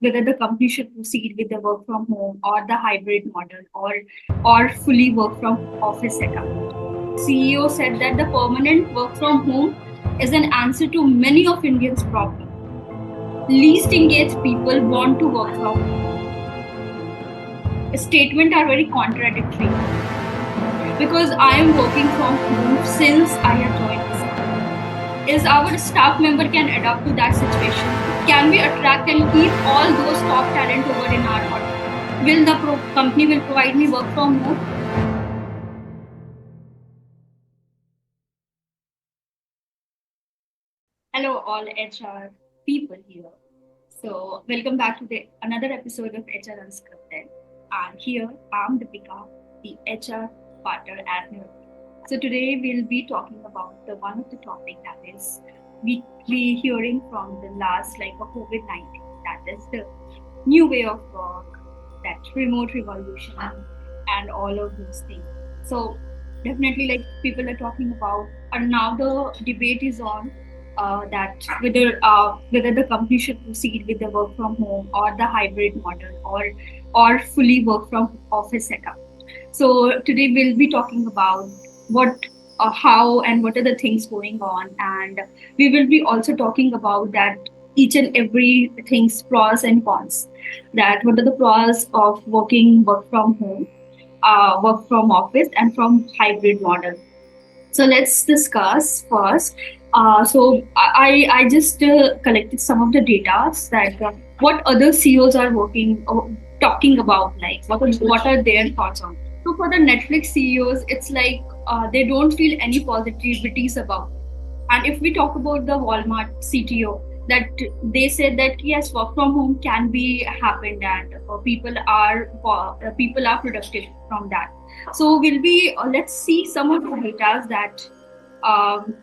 whether the company should proceed with the work from home or the hybrid model or fully work from office setup. CEO said that the permanent work from home is an answer to many of Indians' problems. Least engaged people want to work from home. Statements are very contradictory because I am working from home since I have joined this company. Is our staff member can adapt to that situation? Can we attract and keep all those top talent over in our company? Will the company will provide me work from home? Hello, all HR people here. So, welcome back to the another episode of HR Unscripted. And here I'm Deepika, the HR partner at New. So today we'll be talking about the one of the topic that is we hearing from the last like a COVID-19. That is the new way of work, that remote revolution, and all of those things. So definitely, like people are talking about, and now the debate is on that whether the company should proceed with the work from home or the hybrid model or fully work from office setup. So today we'll be talking about what, how, and what are the things going on, and we will be also talking about that each and every thing's pros and cons. That what are the pros of work from home, work from office, and from hybrid model. So let's discuss first. So I just collected some of the data that what other CEOs are working talking about, like what are their thoughts on. So for the Netflix CEOs, it's like they don't feel any positivities about it. And if we talk about the Walmart CTO, that they said that yes, work from home can be happened and people are productive from that. So we'll be let's see some of the data um,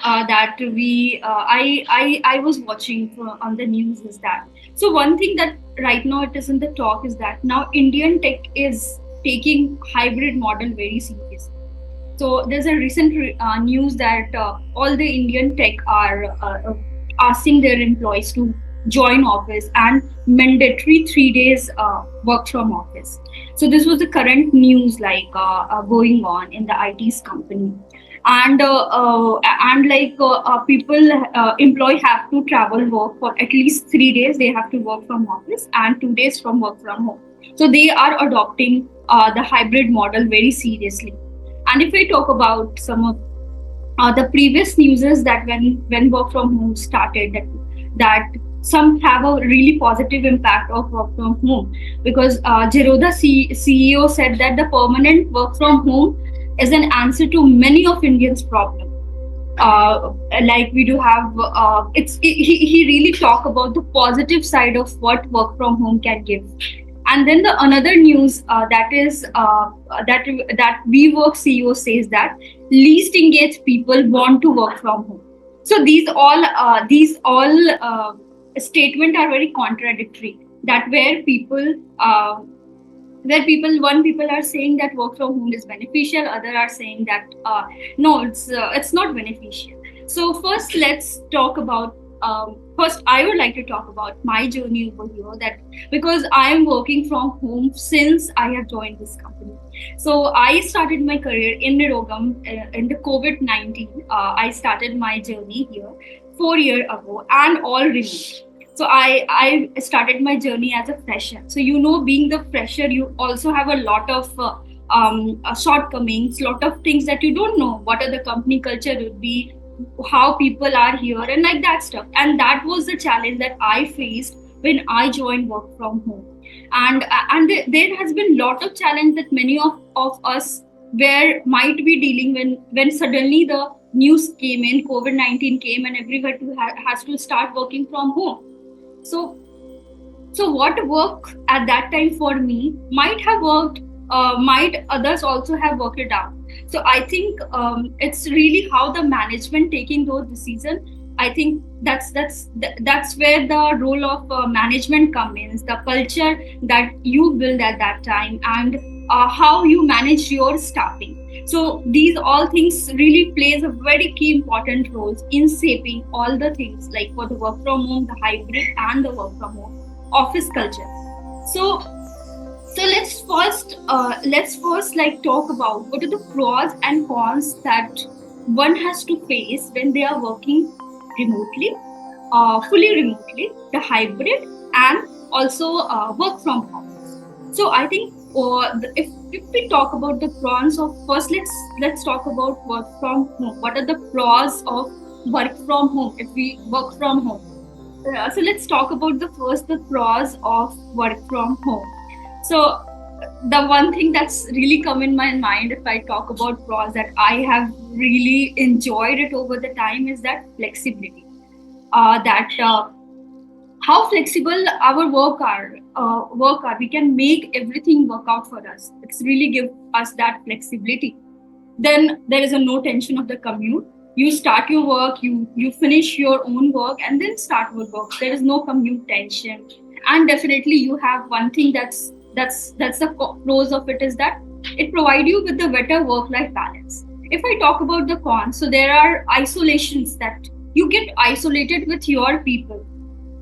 that we I was watching on the news is that. So one thing that right now it is in the talk is that now Indian tech is taking hybrid model very seriously. So there's a recent news that all the Indian tech are asking their employees to join office and mandatory 3 days work from office. So this was the current news like going on in the IT's company. And like people employee have to travel work for at least 3 days. They have to work from office and 2 days from work from home. So they are adopting the hybrid model very seriously. And if we talk about some of the previous news is that when work from home started, that some have a really positive impact of work from home because Zerodha CEO said that the permanent work from home is an answer to many of Indians' problems. Like we do have, he really talk about the positive side of what work from home can give. And then the another news that is that WeWork CEO says that least engaged people want to work from home. So these all statement are very contradictory. That where people are saying that work from home is beneficial, other are saying that no, it's not beneficial. So first let's talk about first I would like to talk about my journey over here, that because I am working from home since I have joined this company. So I started my career in Nirogam in the COVID-19. I started my journey here 4 years ago and all remote. So I started my journey as a fresher. So being the fresher, you also have a lot of shortcomings, lot of things that you don't know. What are the company culture would be, how people are here, and like that stuff. And that was the challenge that I faced when I joined work from home. There has been lot of challenge that many of us were might be dealing when suddenly the news came in, COVID-19 came, and everybody has to start working from home. So so what worked at that time for me might have worked, might others also have worked it out. So I think it's really how the management taking those decisions. I think that's where the role of management comes in, the culture that you build at that time, and how you manage your staffing. So these all things really plays a very key important roles in shaping all the things like for the work from home, the hybrid and the work from home office culture. So let's first like talk about what are the pros and cons that one has to face when they are working remotely, fully remotely, the hybrid, and also work from home. So I think if we talk about the pros of first, let's talk about work from home. What are the pros of work from home if we work from home? So let's talk about the pros of work from home. So the one thing that's really come in my mind if I talk about pros that I have really enjoyed it over the time is that flexibility. That how flexible our work are. We can make everything work out for us. It's really give us that flexibility. Then there is a no tension of the commute. You start your work, you finish your own work, and then start your work. There is no commute tension, and definitely you have one thing that's the pros of it is that it provides you with the better work life balance. If I talk about the cons, so there are isolations that you get isolated with your people,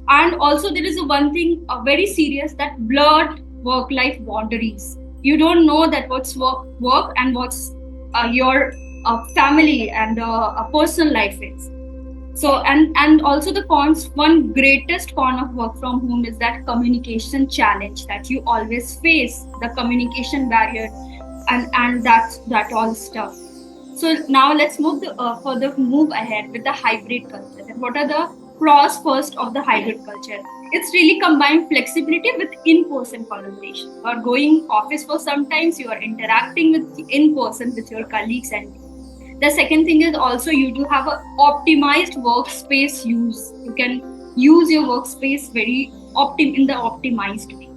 and also there is a one thing very serious that blurred work life boundaries. You don't know that what's work and what's your family and a personal life is. So and also the cons, one greatest con of work from home is that communication challenge that you always face, the communication barrier, and that all stuff. So now let's move ahead with the hybrid culture. And what are the pros first of the hybrid culture? It's really combined flexibility with in-person collaboration. You are going office for sometimes, you are interacting with in person with your colleagues and team. The second thing is also you do have a optimized workspace use. You can use your workspace very in the optimized way.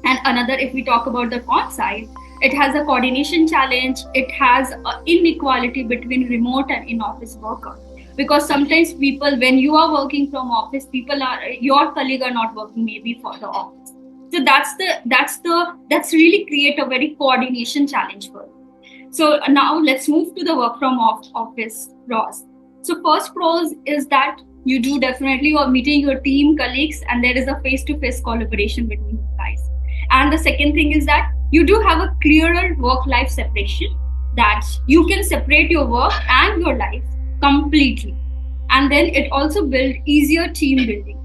And another, if we talk about the con side, it has a coordination challenge. It has a inequality between remote and in-office worker. Because sometimes people, when you are working from office, people are your colleague are not working maybe for the office. So that's really create a very coordination challenge for you. So now let's move to the work from office pros. So first pros is that you do definitely you are meeting your team colleagues and there is a face-to-face collaboration between you guys. And the second thing is that you do have a clearer work-life separation, that you can separate your work and your life completely. And then it also build easier team building.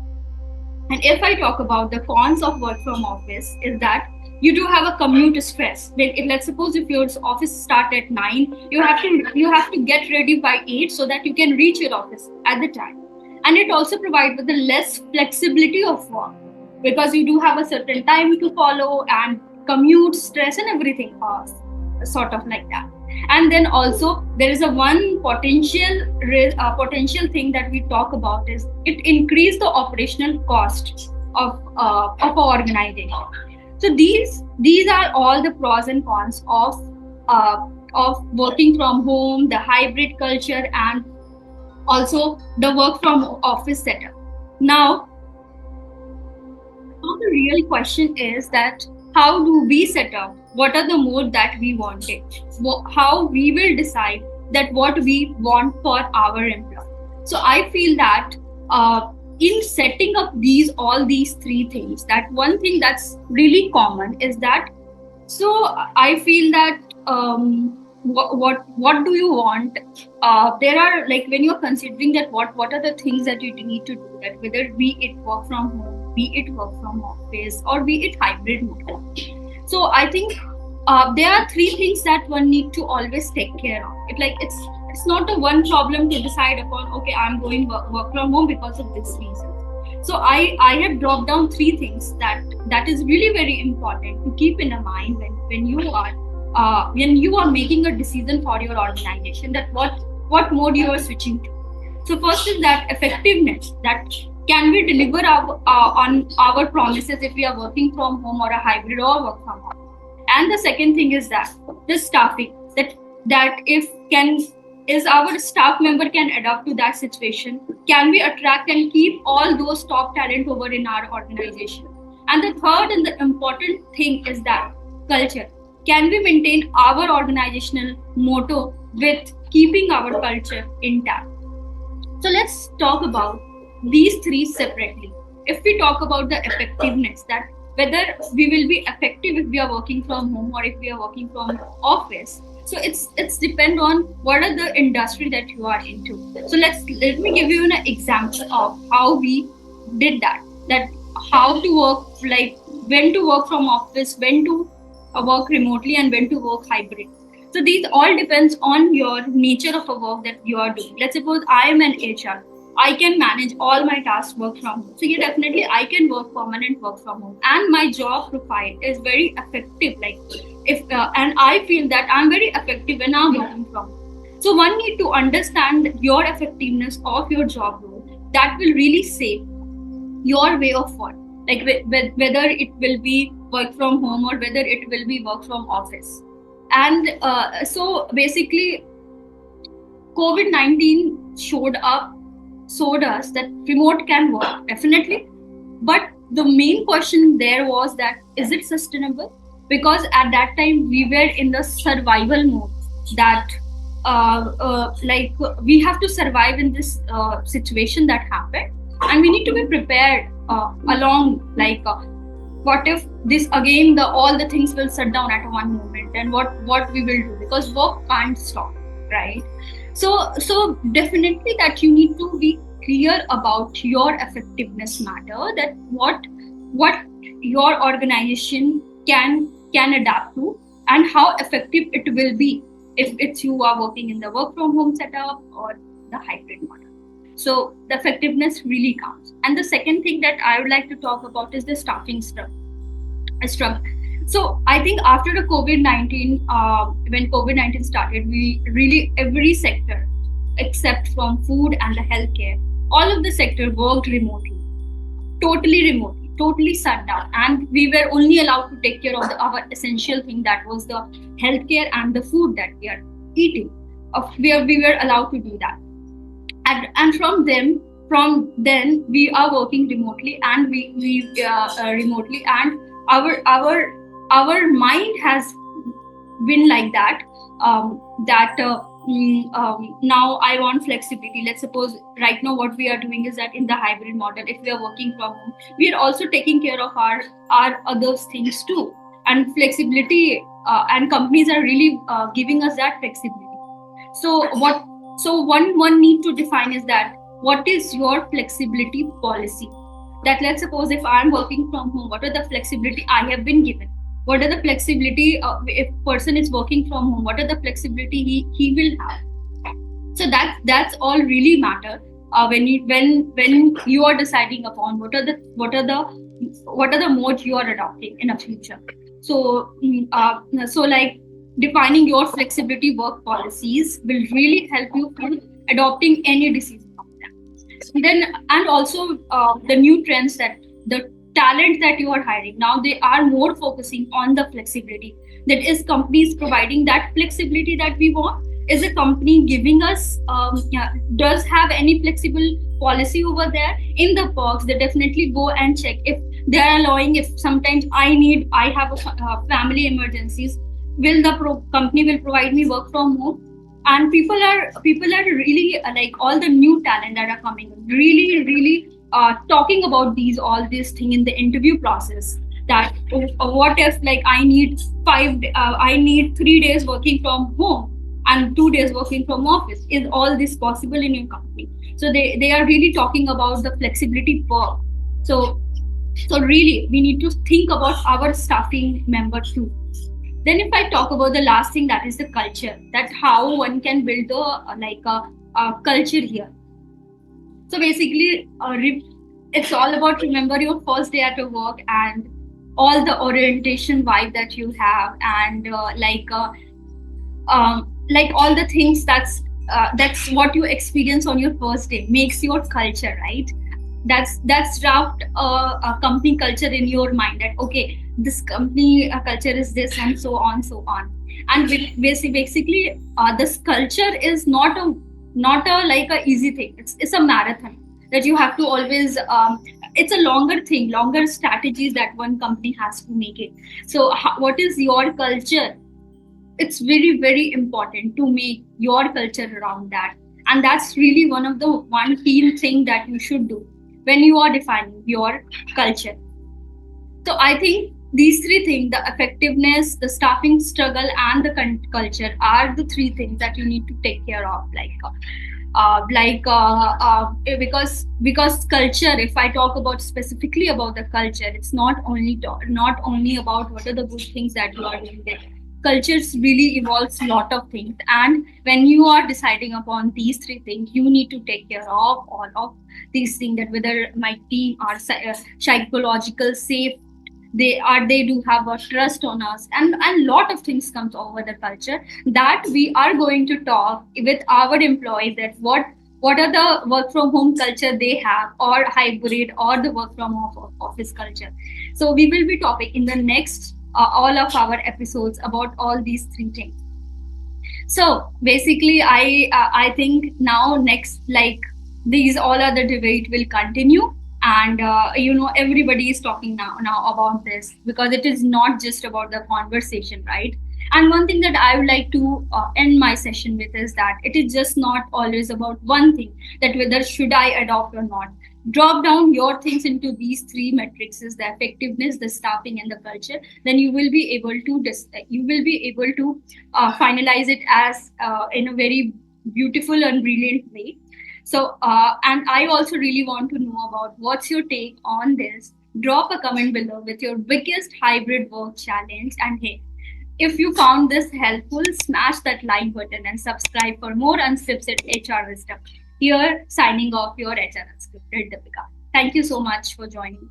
And if I talk about the cons of work from office is that you do have a commute stress. Let's suppose if your office start at 9, you have to get ready by 8 so that you can reach your office at the time. And it also provides with the less flexibility of work because you do have a certain time to follow and commute stress and everything sort of like that. And then also there is a one potential thing that we talk about is it increase the operational cost of our organization. So these are all the pros and cons of working from home, the hybrid culture, and also the work from office setup. Now the real question is that how do we set up? What are the mode that we wanted? How we will decide that what we want for our employee. So I feel that in setting up all these three things, that one thing that's really common is that. So I feel that what do you want? There are like when you're considering that what are the things that you need to do, that whether be it work from home, be it work from office, or be it hybrid mode. So I think there are three things that one need to always take care of. It's not a one problem to decide upon. Okay, I'm going work from home because of this reason. So I have dropped down three things that is really very important to keep in mind when you are making a decision for your organization, that what mode you are switching to. So first is that effectiveness, that can we deliver on our promises if we are working from home or a hybrid or work from home. And the second thing is that the staffing, that if can is our staff member can adapt to that situation, can we attract and keep all those top talent over in our organization. And the third and the important thing is that culture, can we maintain our organizational motto with keeping our culture intact? So let's talk about these three separately. If we talk about the effectiveness, that whether we will be effective if we are working from home or if we are working from office. So it's depend on what are the industry that you are into. So let me give you an example of how we did that. That how to work, like when to work from office, when to work remotely, and when to work hybrid. So these all depends on your nature of a work that you are doing. Let's suppose I am an HR. I can manage all my tasks work from home. So yeah, definitely I can work permanent work from home, and my job profile is very effective. Like if and I feel that I'm very effective when I'm working from home. So one need to understand your effectiveness of your job role. That will really say your way of work, like whether it will be work from home or whether it will be work from office. And so basically COVID-19 showed us that remote can work definitely, but the main question there was that is it sustainable? Because at that time we were in the survival mode, that like we have to survive in this situation that happened, and we need to be prepared along, like what if this again, the all the things will shut down at one moment, and what we will do, because work can't stop, right? So definitely that you need to be clear about your effectiveness matter, that what your organization can adapt to, and how effective it will be if it's you are working in the work from home setup or the hybrid model. So the effectiveness really counts. And the second thing that I would like to talk about is the staffing struggle. So I think after the COVID-19, when COVID-19 started, we really, every sector except from food and the healthcare, all of the sector worked remotely, totally shut down. And we were only allowed to take care of our essential thing, that was the healthcare and the food that we are eating. Where we were allowed to do that. And from then we are working remotely, and we remotely, and our mind has been like that, now I want flexibility. Let's suppose right now what we are doing is that in the hybrid model, if we are working from home, we are also taking care of our other things too, and flexibility, and companies are really giving us that flexibility. So one need to define is that what is your flexibility policy? That let's suppose if I'm working from home, what are the flexibility I have been given? What are the flexibility, if person is working from home, what are the flexibility he will have? So that's all really matter when you are deciding upon what are the modes you are adopting in the future. So like defining your flexibility work policies will really help you in adopting any decision of them. Then, and also the new trends, that the talent that you are hiring now, they are more focusing on the flexibility. That is companies providing that flexibility that we want? Is a company giving us does have any flexible policy over there? In the perks, they definitely go and check if they are allowing. If sometimes I have a family emergencies, will the company will provide me work from home? And people are really like all the new talent that are coming, really talking about all this thing in the interview process, that what if like I need 3 days working from home and 2 days working from office, is all this possible in your company? So they are really talking about the flexibility perk. So really we need to think about our staffing member too. Then if I talk about the last thing, that is the culture, that how one can build a culture here. So basically, it's all about remember your first day at work and all the orientation vibe that you have, and like all the things that's what you experience on your first day makes your culture, right? That's draft a company culture in your mind, that okay, this company culture is this, and so on. And basically this culture is not a like a easy thing. It's a marathon. that you have to always it's a longer thing, longer strategies that one company has to make it. So what is your culture? It's very very important to make your culture around that, and that's really one of the one key thing that you should do when you are defining your culture. So I think these three things, the effectiveness, the staffing struggle, and the culture are the three things that you need to take care of. Because culture, if I talk about specifically about the culture, it's not only about what are the good things that you are doing there. Cultures really involves a lot of things, and when you are deciding upon these three things, you need to take care of all of these things, that whether my team are psychological safe, they do have a trust on us, and lot of things comes over the culture that we are going to talk with our employees, that what are the work from home culture they have, or hybrid, or the work from office culture. So we will be talking in the next all of our episodes about all these three things. So basically I think now next, like, these all other debate will continue, and everybody is talking now about this, because it is not just about the conversation, right? And one thing that I would like to end my session with is that it is just not always about one thing, that whether should I adopt or not. Drop down your things into these three metrics: is the effectiveness, the staffing, and the culture. Then you will be able to finalize it as in a very beautiful and brilliant way. So, and I also really want to know about what's your take on this. Drop a comment below with your biggest hybrid work challenge. And hey, if you found this helpful, smash that like button and subscribe for more unscripted HR wisdom. Here, signing off, your HR Unscripted, Deepika. Thank you so much for joining.